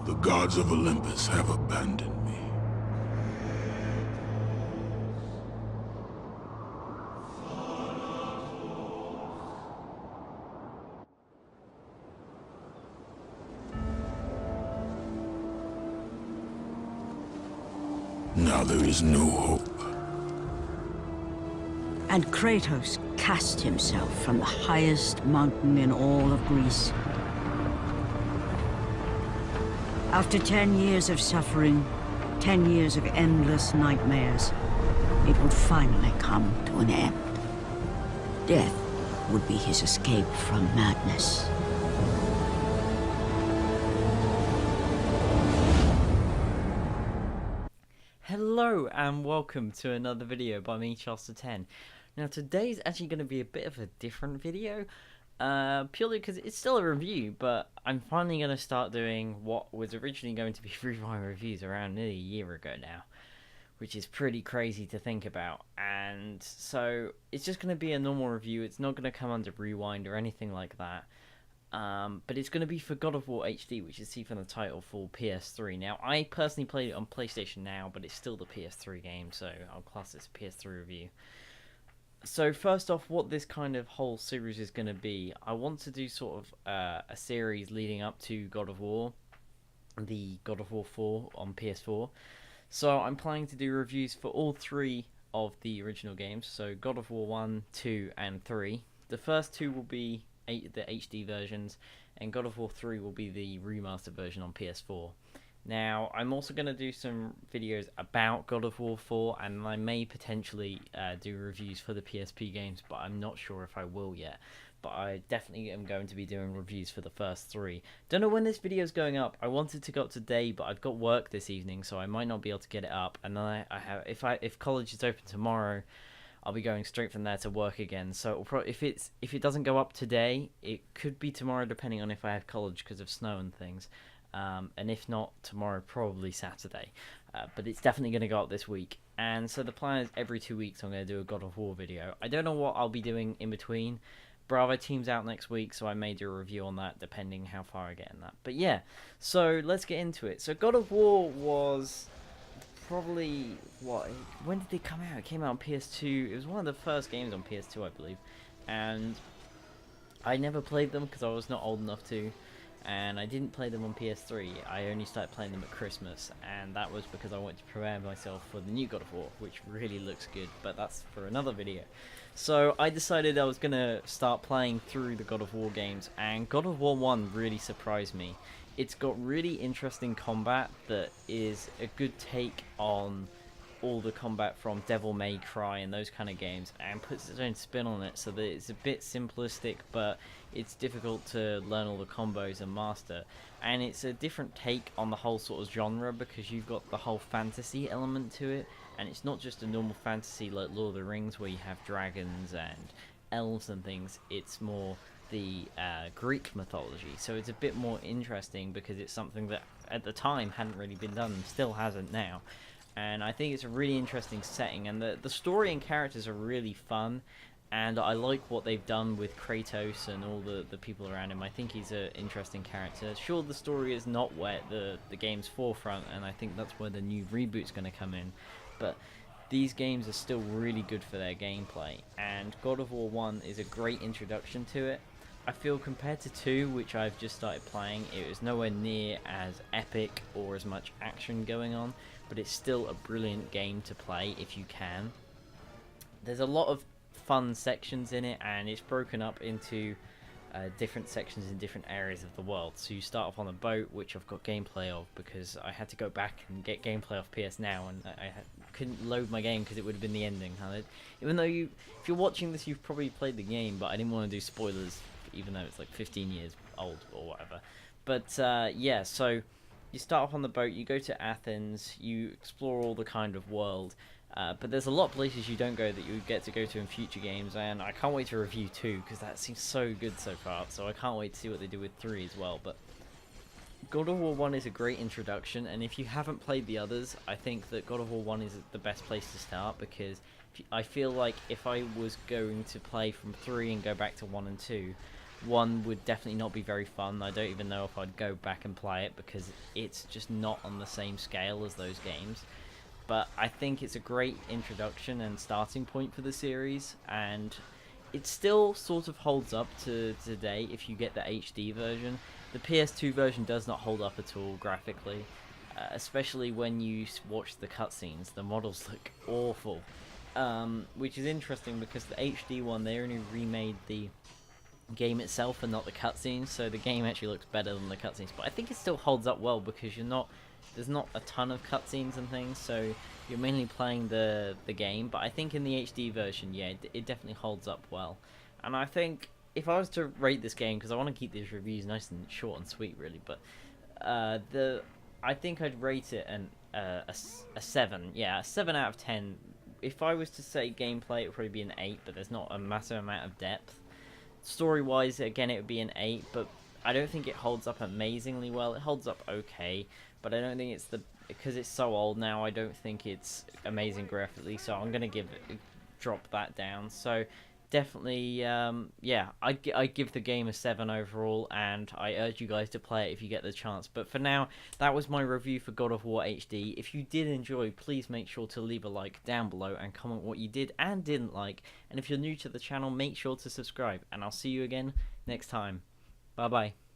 The gods of Olympus have abandoned me. Now there is no hope. And Kratos cast himself from the highest mountain in all of Greece. After 10 years of suffering, 10 years of endless nightmares, it would finally come to an end. Death would be his escape from madness. Hello and welcome to another video by me, Charles10. Now today's actually going to be a bit of a different video, purely because it's still a review, but I'm finally going to start doing what was originally going to be Rewind reviews around nearly a year ago now, which is pretty crazy to think about. And so it's just going to be a normal review. It's not going to come under Rewind or anything like that. But it's going to be for God of War HD, which you see from the title, for PS3. Now, I personally played it on PlayStation now, but it's still the PS3 game, so I'll class this a PS3 review. So first off, what this kind of whole series is going to be, I want to do sort of a series leading up to God of War, the God of War 4 on PS4. So I'm planning to do reviews for all three of the original games, so God of War 1, 2, and 3. The first two will be the HD versions, and God of War 3 will be the remastered version on PS4. Now, I'm also going to do some videos about God of War 4, and I may potentially do reviews for the PSP games, but I'm not sure if I will yet. But I definitely am going to be doing reviews for the first three. Don't know when this video is going up. I wanted to go up today, but I've got work this evening, so I might not be able to get it up. And then I have, if college is open tomorrow, I'll be going straight from there to work again. So it'll if it doesn't go up today, it could be tomorrow, depending on if I have college because of snow and things. And if not, tomorrow, probably Saturday. But it's definitely going to go up this week. And so the plan is every 2 weeks I'm going to do a God of War video. I don't know what I'll be doing in between. Bravo team's out next week, so I may do a review on that, depending how far I get in that. But yeah, so let's get into it. So God of War was probably, when did it come out? It came out on PS2. It was one of the first games on PS2, I believe. And I never played them because I was not old enough to. And I didn't play them on PS3. I only started playing them at Christmas, and that was because I wanted to prepare myself for the new God of War, which really looks good, but that's for another video. So I decided I was going to start playing through the God of War games, and God of War 1 really surprised me. It's got really interesting combat that is a good take on all the combat from Devil May Cry and those kind of games, and puts its own spin on it so that it's a bit simplistic, but it's difficult to learn all the combos and master. And it's a different take on the whole sort of genre, because you've got the whole fantasy element to it, and it's not just a normal fantasy like Lord of the Rings where you have dragons and elves and things. It's more the Greek mythology, so it's a bit more interesting because it's something that at the time hadn't really been done and still hasn't now. And I think it's a really interesting setting, and the story and characters are really fun, and I like what they've done with Kratos and all the people around him. I think he's an interesting character. Sure, the story is not where the game's forefront, and I think that's where the new reboot's going to come in, but these games are still really good for their gameplay, and God of War 1 is a great introduction to it. I feel compared to 2, which I've just started playing, it was nowhere near as epic or as much action going on, but it's still a brilliant game to play if you can. There's a lot of fun sections in it, and it's broken up into different sections in different areas of the world. So you start off on a boat, which I've got gameplay of because I had to go back and get gameplay off PS Now, and I couldn't load my game because it would have been the ending. Even though if you're watching this, you've probably played the game, but I didn't want to do spoilers, even though it's like 15 years old or whatever. But yeah, so you start off on the boat, you go to Athens, you explore all the kind of world, but there's a lot of places you don't go that you get to go to in future games, and I can't wait to review 2 because that seems so good so far, so I can't wait to see what they do with 3 as well. But God of War 1 is a great introduction, and if you haven't played the others, I think that God of War 1 is the best place to start, because I feel like if I was going to play from 3 and go back to 1 and 2, 1 would definitely not be very fun. I don't even know if I'd go back and play it because it's just not on the same scale as those games. But I think it's a great introduction and starting point for the series, and it still sort of holds up to today if you get the HD version. The PS2 version does not hold up at all graphically, especially when you watch the cutscenes. The models look awful, which is interesting because the HD one, they only remade the game itself and not the cutscenes, so the game actually looks better than the cutscenes. But I think it still holds up well because there's not a ton of cutscenes and things, so you're mainly playing the game. But I think in the HD version, yeah, it definitely holds up well. And I think if I was to rate this game, because I want to keep these reviews nice and short and sweet, really, but I think I'd rate it a 7. Yeah, a 7 out of 10. If I was to say gameplay, it would probably be an 8, but there's not a massive amount of depth. Story-wise, again, it would be an 8, but I don't think it holds up amazingly well. It holds up okay, but I don't think it's because it's so old now, I don't think it's amazing graphically, so I'm going to drop that down. So definitely, yeah, I'd give the game a 7 overall, and I urge you guys to play it if you get the chance. But for now, that was my review for God of War HD. If you did enjoy, please make sure to leave a like down below and comment what you did and didn't like. And if you're new to the channel, make sure to subscribe, and I'll see you again next time. Bye bye.